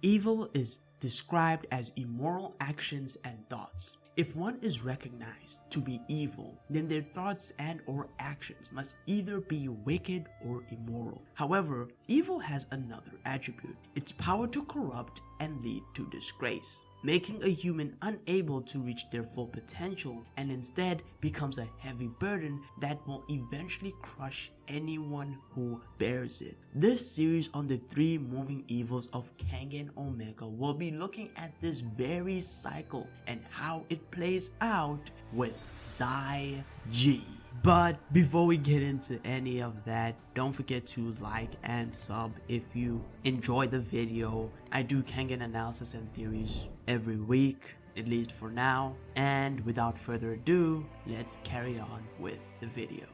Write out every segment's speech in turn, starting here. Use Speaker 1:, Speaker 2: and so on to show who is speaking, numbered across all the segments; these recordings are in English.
Speaker 1: Evil is described as immoral actions and thoughts. If one is recognized to be evil, then their thoughts and or actions must either be wicked or immoral. However, evil has another attribute, its power to corrupt and lead to disgrace, making a human unable to reach their full potential and instead becomes a heavy burden that will eventually crush anyone who bears it. This series on the 3 moving evils of Kengan Omega will be looking at this very cycle and how it plays out with Xia Ji. But before we get into any of that, don't forget to like and sub if you enjoy the video. I do Kengan analysis and theories every week, at least for now. And without further ado, let's carry on with the video.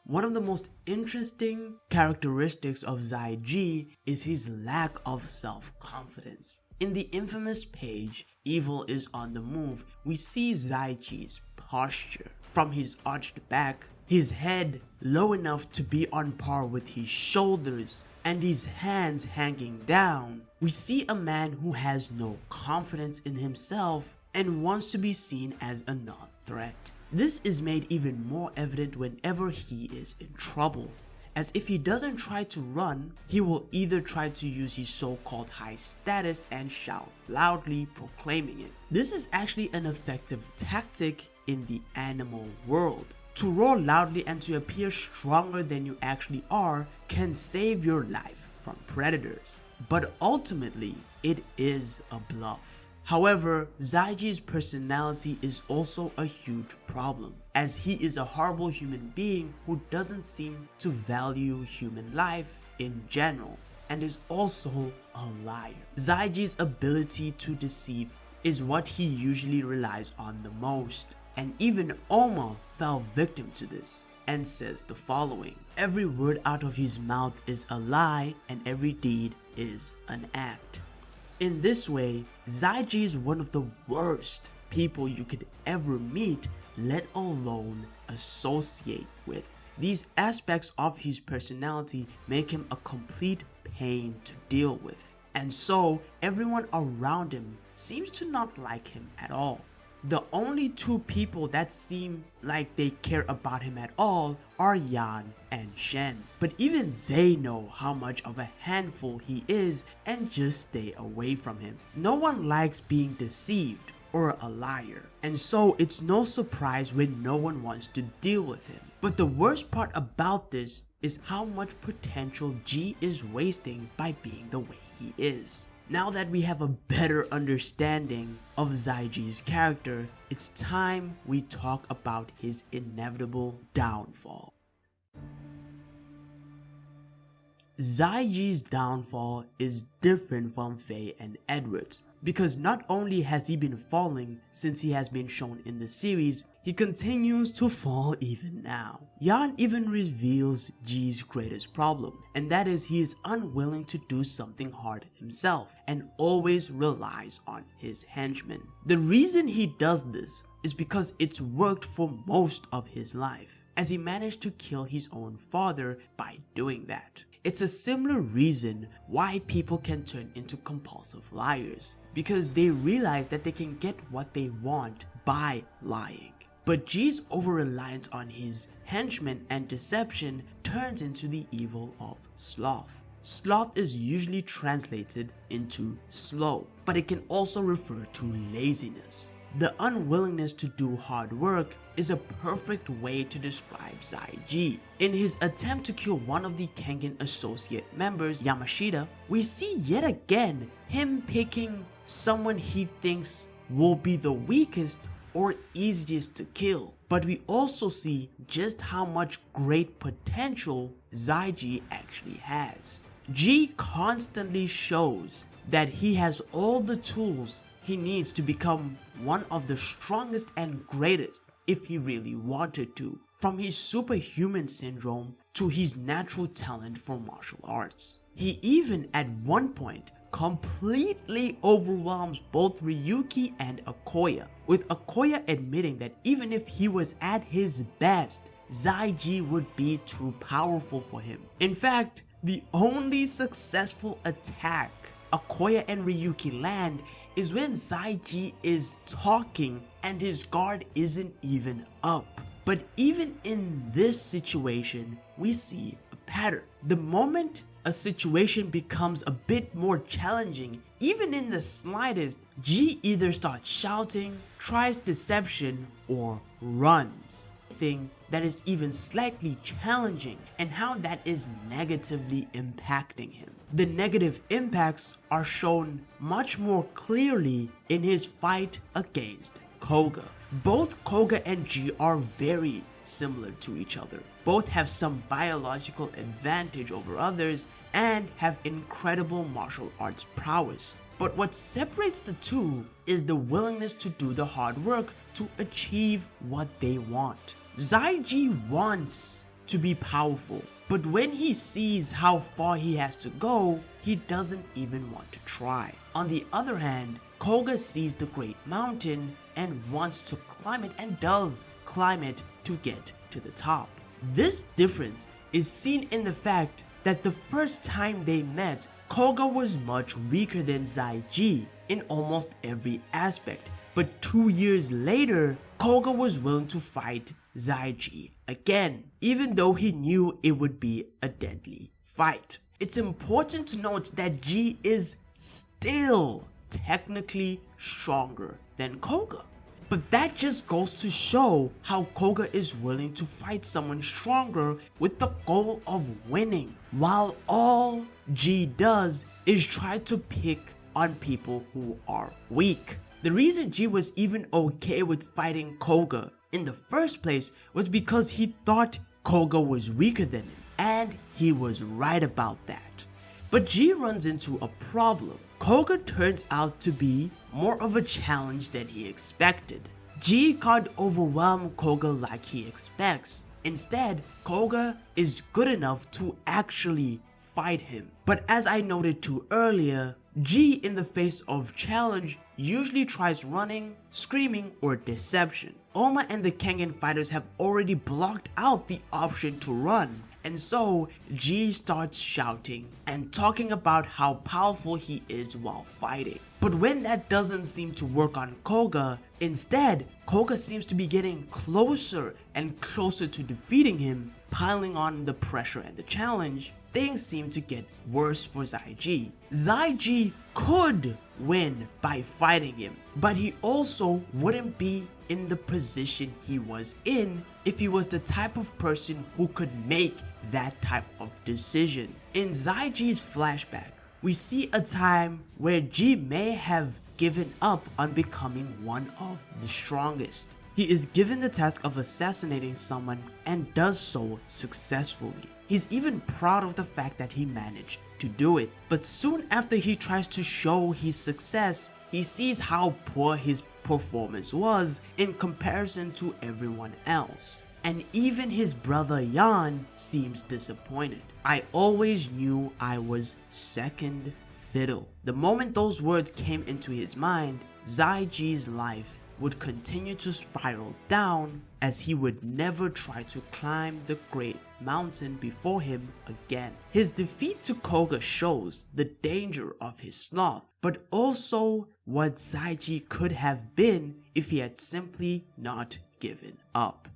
Speaker 1: One of the most interesting characteristics of Xia Ji is his lack of self-confidence. In the infamous page, Evil is on the Move, we see Xia Ji's posture. From his arched back, his head low enough to be on par with his shoulders, and his hands hanging down, we see a man who has no confidence in himself and wants to be seen as a non-threat. This is made even more evident whenever he is in trouble, as if he doesn't try to run, he will either try to use his so-called high status and shout loudly, proclaiming it. This is actually an effective tactic in the animal world. To roar loudly and to appear stronger than you actually are can save your life from predators, but ultimately it is a bluff. However, Xia Ji's personality is also a huge problem, as he is a horrible human being who doesn't seem to value human life in general, and is also a liar. Xia Ji's ability to deceive is what he usually relies on the most, and even Oma fell victim to this, and says the following: every word out of his mouth is a lie, and every deed is an act. In this way, Xia Ji is one of the worst people you could ever meet, let alone associate with. These aspects of his personality make him a complete pain to deal with, and so everyone around him seems to not like him at all. The only 2 people that seem like they care about him at all are Yan and Shen, but even they know how much of a handful he is and just stay away from him. No one likes being deceived or a liar, and so it's no surprise when no one wants to deal with him. But the worst part about this is how much potential Ji is wasting by being the way he is. Now that we have a better understanding of Xia Ji's character, it's time we talk about his inevitable downfall. Xia Ji's downfall is different from Faye and Edward's, because not only has he been falling since he has been shown in the series, he continues to fall even now. Yan even reveals Ji's greatest problem, and that is he is unwilling to do something hard himself and always relies on his henchmen. The reason he does this is because it's worked for most of his life, as he managed to kill his own father by doing that. It's a similar reason why people can turn into compulsive liars, because they realize that they can get what they want by lying. But Ji's over-reliance on his henchmen and deception turns into the evil of sloth. Sloth is usually translated into slow, but it can also refer to laziness. The unwillingness to do hard work is a perfect way to describe Xia Ji. In his attempt to kill one of the Kengan associate members, Yamashita, we see yet again him picking someone he thinks will be the weakest or easiest to kill. But we also see just how much great potential Xia Ji actually has. Ji constantly shows that he has all the tools he needs to become one of the strongest and greatest if he really wanted to, from his superhuman syndrome to his natural talent for martial arts. He even at one point completely overwhelms both Ryuki and Akoya, with Akoya admitting that even if he was at his best, Xia Ji would be too powerful for him. In fact, the only successful attack Akoya and Ryuki land is when Xia Ji is talking and his guard isn't even up. But even in this situation, we see a pattern. The moment a situation becomes a bit more challenging, even in the slightest, Ji either starts shouting, tries deception, or runs. Thing that is even slightly challenging and how that is negatively impacting him. The negative impacts are shown much more clearly in his fight against Koga. Both Koga and Ji are very similar to each other. Both have some biological advantage over others and have incredible martial arts prowess. But what separates the two is the willingness to do the hard work to achieve what they want. Xia Ji wants to be powerful, but when he sees how far he has to go, he doesn't even want to try. On the other hand, Koga sees the great mountain and wants to climb it and does climb it to get to the top. This difference is seen in the fact that the first time they met, Koga was much weaker than Xia Ji in almost every aspect, but 2 years later, Koga was willing to fight Xia Ji again, even though he knew it would be a deadly fight. It's important to note that Ji is still technically stronger than Koga. But that just goes to show how Koga is willing to fight someone stronger with the goal of winning, while all Ji does is try to pick on people who are weak. The reason Ji was even okay with fighting Koga in the first place was because he thought Koga was weaker than him, and he was right about that. But Ji runs into a problem. Koga turns out to be more of a challenge than he expected. Ji can't overwhelm Koga like he expects. Instead, Koga is good enough to actually fight him. But as I noted too earlier, Ji in the face of challenge usually tries running, screaming, or deception. Oma and the Kengan fighters have already blocked out the option to run, and so Ji starts shouting and talking about how powerful he is while fighting. But when that doesn't seem to work on Koga, instead Koga seems to be getting closer and closer to defeating him, piling on the pressure and the challenge. Things seem to get worse for Xia Ji. Xia Ji could win by fighting him, but he also wouldn't be in the position he was in if he was the type of person who could make that type of decision. In Xia Ji's flashback, we see a time where Ji may have given up on becoming one of the strongest. He is given the task of assassinating someone and does so successfully. He's even proud of the fact that he managed to do it. But soon after he tries to show his success, he sees how poor his performance was in comparison to everyone else. And even his brother Yan seems disappointed. I always knew I was second fiddle. The moment those words came into his mind, Xia Ji's life would continue to spiral down as he would never try to climb the great mountain before him again. His defeat to Koga shows the danger of his sloth, but also what Xia Ji could have been if he had simply not given up.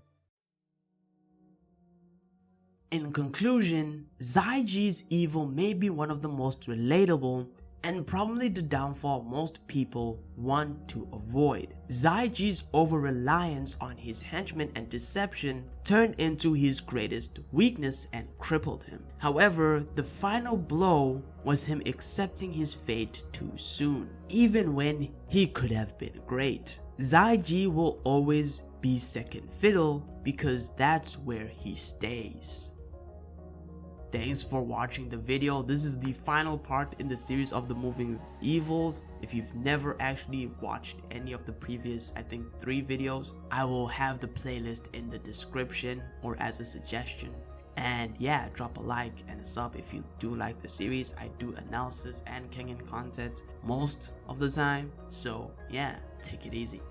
Speaker 1: In conclusion, Xia Ji's evil may be one of the most relatable and probably the downfall most people want to avoid. Xia Ji's over-reliance on his henchmen and deception turned into his greatest weakness and crippled him. However, the final blow was him accepting his fate too soon, even when he could have been great. Xia Ji will always be second fiddle because that's where he stays. Thanks for watching the video. This is the final part in the series of the moving evils. If you've never actually watched any of the previous, I think 3 videos, I will have the playlist in the description or as a suggestion. And yeah, drop a like and a sub if you do like the series. I do analysis and Kengan content most of the time. So yeah, take it easy.